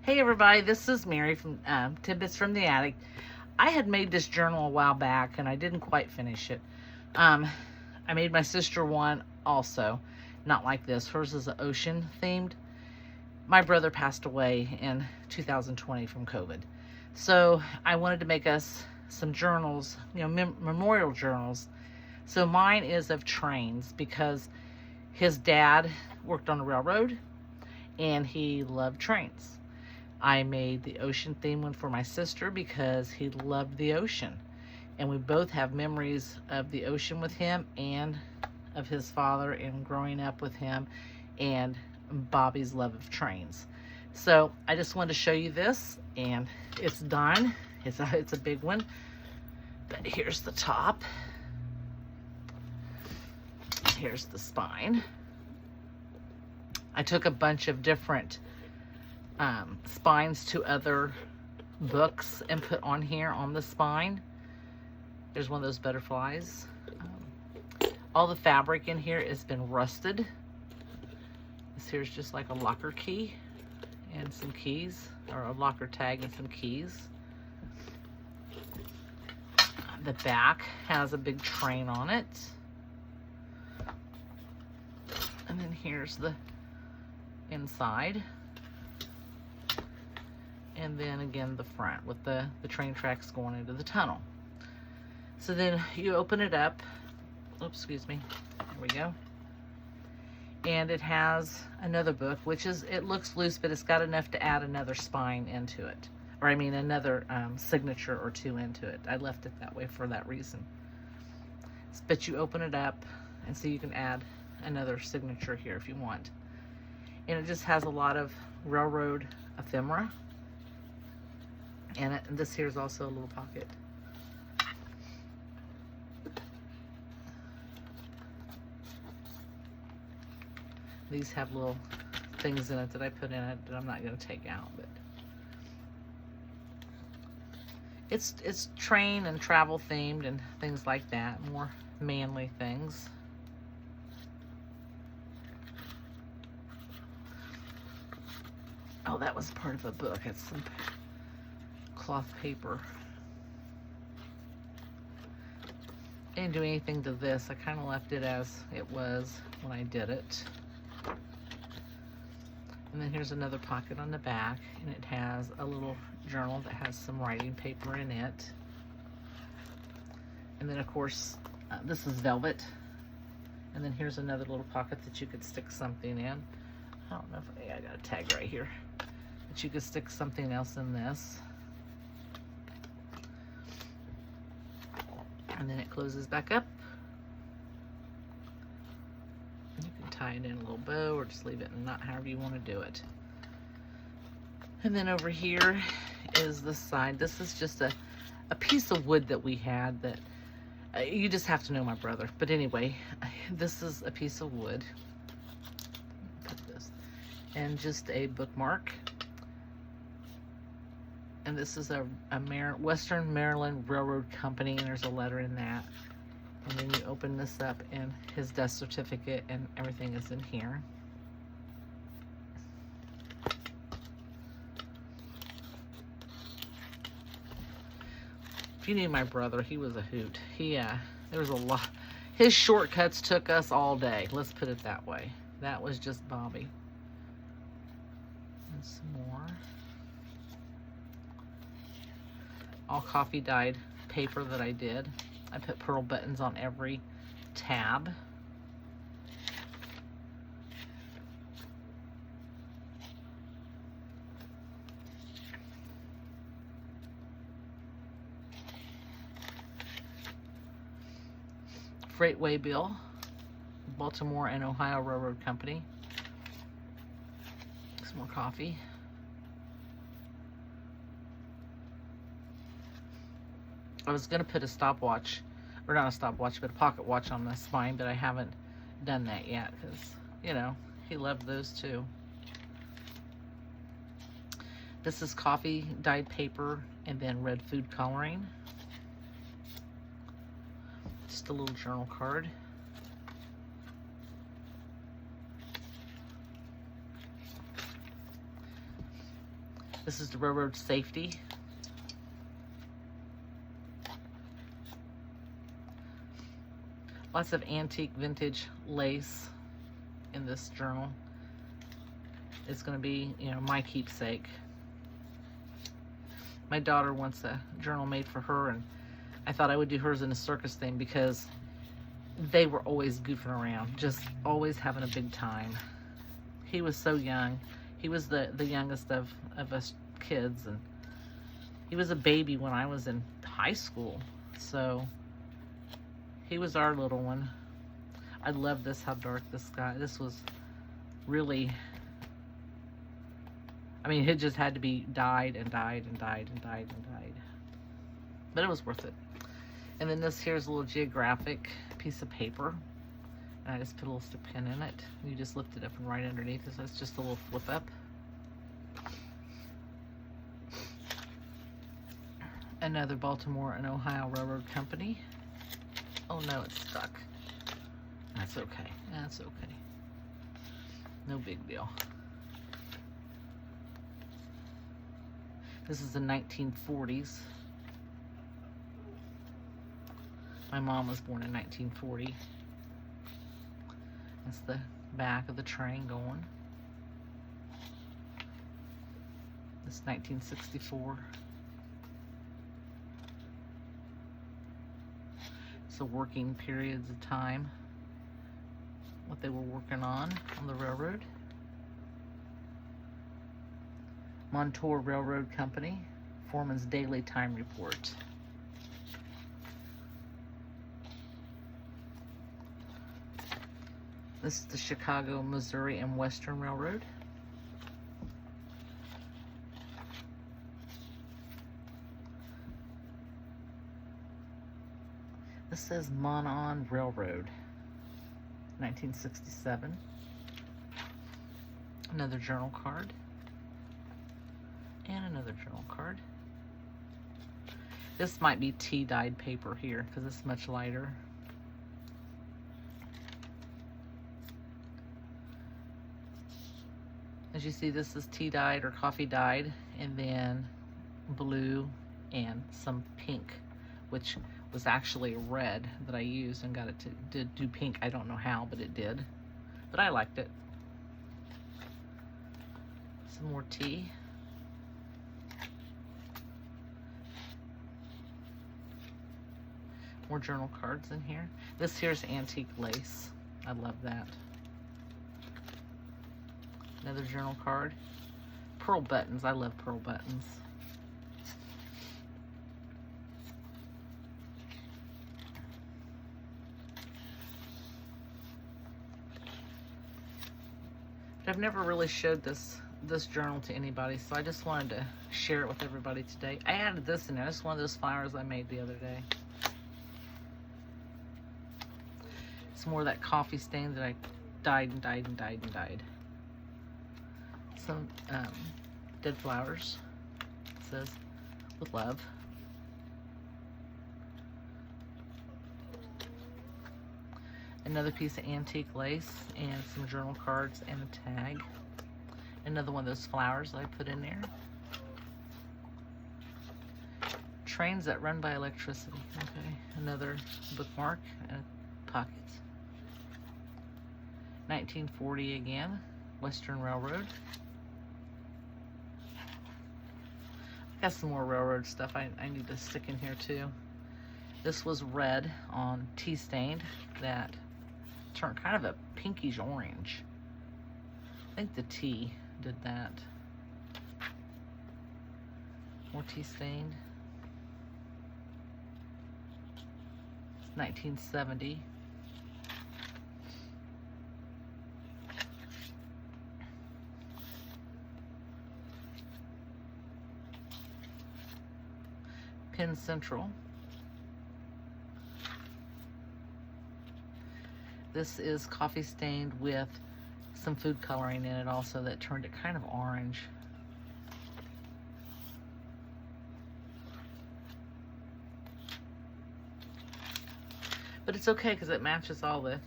Hey everybody, this is Mary from Tidbits from the Attic. I had made this journal a while back and I didn't quite finish it. I made my sister one also, not like this. Hers is ocean themed. My brother passed away in 2020 from COVID. So I wanted to make us some journals, memorial journals. So mine is of trains because his dad worked on a railroad and he loved trains. I made the ocean theme one for my sister because he loved the ocean. And we both have memories of the ocean with him and of his father and growing up with him and Bobby's love of trains. So I just wanted to show you this, and it's done. It's a big one. But here's the top. Here's the spine. I took a bunch of different spines to other books and put on here on the spine. There's one of those butterflies. All the fabric in here has been rusted. This here's just like a locker key and some keys, or a locker tag and some keys. The back has a big train on it. And then here's the inside. And then again the front with the train tracks going into the tunnel. So then you open it up. Oops, excuse me. There we go. And it has another book, which is, it looks loose, but it's got enough to add another spine into it. Or I mean another signature or two into it. I left it that way for that reason. But you open it up and so you can add another signature here if you want. And it just has a lot of railroad ephemera. And this here is also a little pocket. These have little things in it that I put in it that I'm not going to take out, but it's train and travel themed and things like that, more manly things. Oh, that was part of a book. It's some cloth paper. I didn't do anything to this. I kind of left it as it was when I did it. And then here's another pocket on the back, and it has a little journal that has some writing paper in it. And then of course, this is velvet. And then here's another little pocket that you could stick something in. I don't know if, yeah, I got a tag right here. But you could stick something else in this. And then it closes back up. You can tie it in a little bow or just leave it in a knot, however you want to do it. And then over here is the side. This is just a piece of wood that we had that you just have to know my brother. But anyway, this is a piece of wood. Put this. And just a bookmark. And this is a Western Maryland Railroad Company, and there's a letter in that. And then you open this up, and his death certificate and everything is in here. If you knew my brother, he was a hoot. There was a lot. His shortcuts took us all day. Let's put it that way. That was just Bobby. And some more. All coffee dyed paper that I did. I put pearl buttons on every tab. Freight waybill, Baltimore and Ohio Railroad Company. Some more coffee. I was going to put a stopwatch, or not a stopwatch, but a pocket watch on the spine, but I haven't done that yet because, you know, he loved those too. This is coffee dyed paper and then red food coloring. Just a little journal card. This is the railroad safety. Lots of antique vintage lace in this journal. It's going to be, you know, my keepsake. My daughter wants a journal made for her, and I thought I would do hers in a circus theme because they were always goofing around, just always having a big time. He was so young. He was the youngest of us kids, and he was a baby when I was in high school. So he was our little one. I love this, how dark this got. This was really, I mean, it just had to be dyed and dyed and dyed and dyed and dyed. But it was worth it. And then this here's a little geographic piece of paper. And I just put a little stick pin in it. You just lift it up and right underneath it. So it's just a little flip up. Another Baltimore and Ohio Railroad Company. Oh no, it's stuck. That's okay. That's okay. No big deal. This is the 1940s. My mom was born in 1940. That's the back of the train going. This is 1964. So working periods of time, what they were working on the railroad. Montour Railroad Company, Foreman's Daily Time Report. This is the Chicago, Missouri and Western Railroad. This says Monon Railroad, 1967. Another journal card. And another journal card. This might be tea dyed paper here because it's much lighter. As you see, this is tea dyed or coffee dyed, and then blue and some pink, which was actually red that I used and got it to do pink. I don't know how, but it did. But I liked it. Some more tea. More journal cards in here. This here's antique lace. I love that. Another journal card. Pearl buttons. I love pearl buttons. I've never really showed this journal to anybody, so I just wanted to share it with everybody today. I added this in there. It's one of those flowers I made the other day. It's more of that coffee stain that I dyed and dyed and dyed and dyed. Some dead flowers. It says, with love. Another piece of antique lace and some journal cards and a tag. Another one of those flowers that I put in there. Trains that run by electricity. Okay, another bookmark and a pocket. 1940 again, Western Railroad. Got some more railroad stuff I need to stick in here too. This was red on tea stained that turned kind of a pinkish orange. I think the tea did that. More tea stained. 1970. Penn Central. This is coffee stained with some food coloring in it also that turned it kind of orange. But it's okay because it matches all the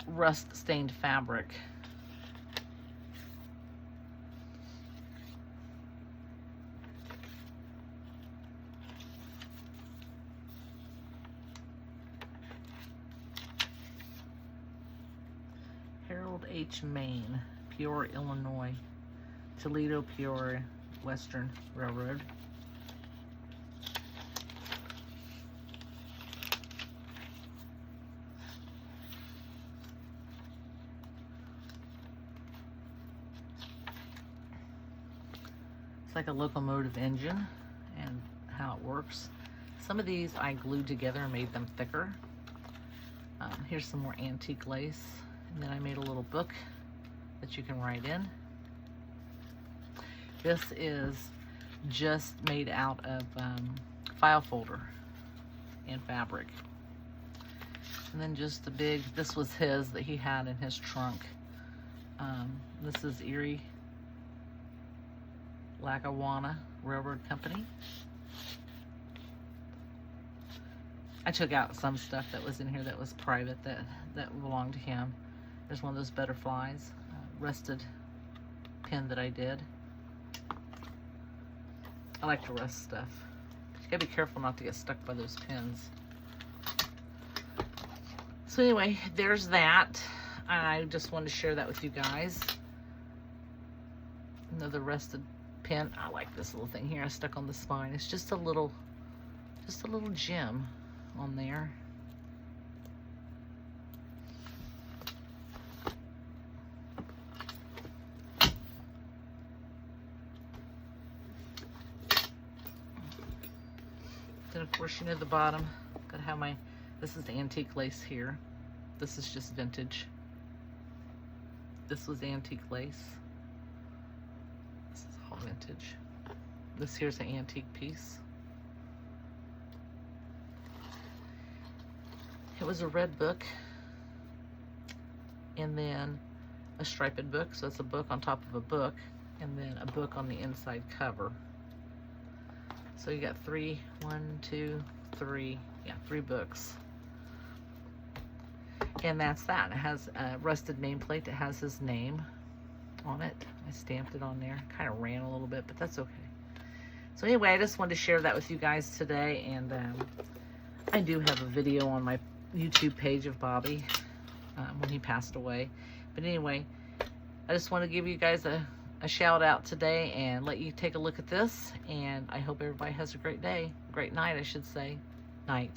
rust stained fabric. H. Main, Peoria, Illinois. Toledo, Peoria, Western Railroad. It's like a locomotive engine and how it works. Some of these I glued together and made them thicker. Here's some more antique lace. And then I made a little book that you can write in. This is just made out of file folder and fabric. And then just a big, this was his that he had in his trunk. This is Erie Lackawanna Railroad Company. I took out some stuff that was in here that was private that belonged to him. There's one of those butterflies, rusted pin that I did. I like to rust stuff. You gotta be careful not to get stuck by those pins. So anyway, there's that. I just wanted to share that with you guys. Another rusted pin. I like this little thing here I stuck on the spine. It's just a little gem on there. Then of course, you know, the bottom, gotta have my, this is the antique lace here. This is just vintage. This was antique lace. This is all vintage. This here's an antique piece. It was a red book, and then a striped book, so it's a book on top of a book, and then a book on the inside cover. So you got three books. And that's that. It has a rusted nameplate that has his name on it. I stamped it on there. Kind of ran a little bit, but that's okay. So anyway, I just wanted to share that with you guys today, and I do have a video on my YouTube page of Bobby when he passed away. But anyway, I just want to give you guys a shout out today and let you take a look at this, and I hope everybody has a great day, great night I should say, night.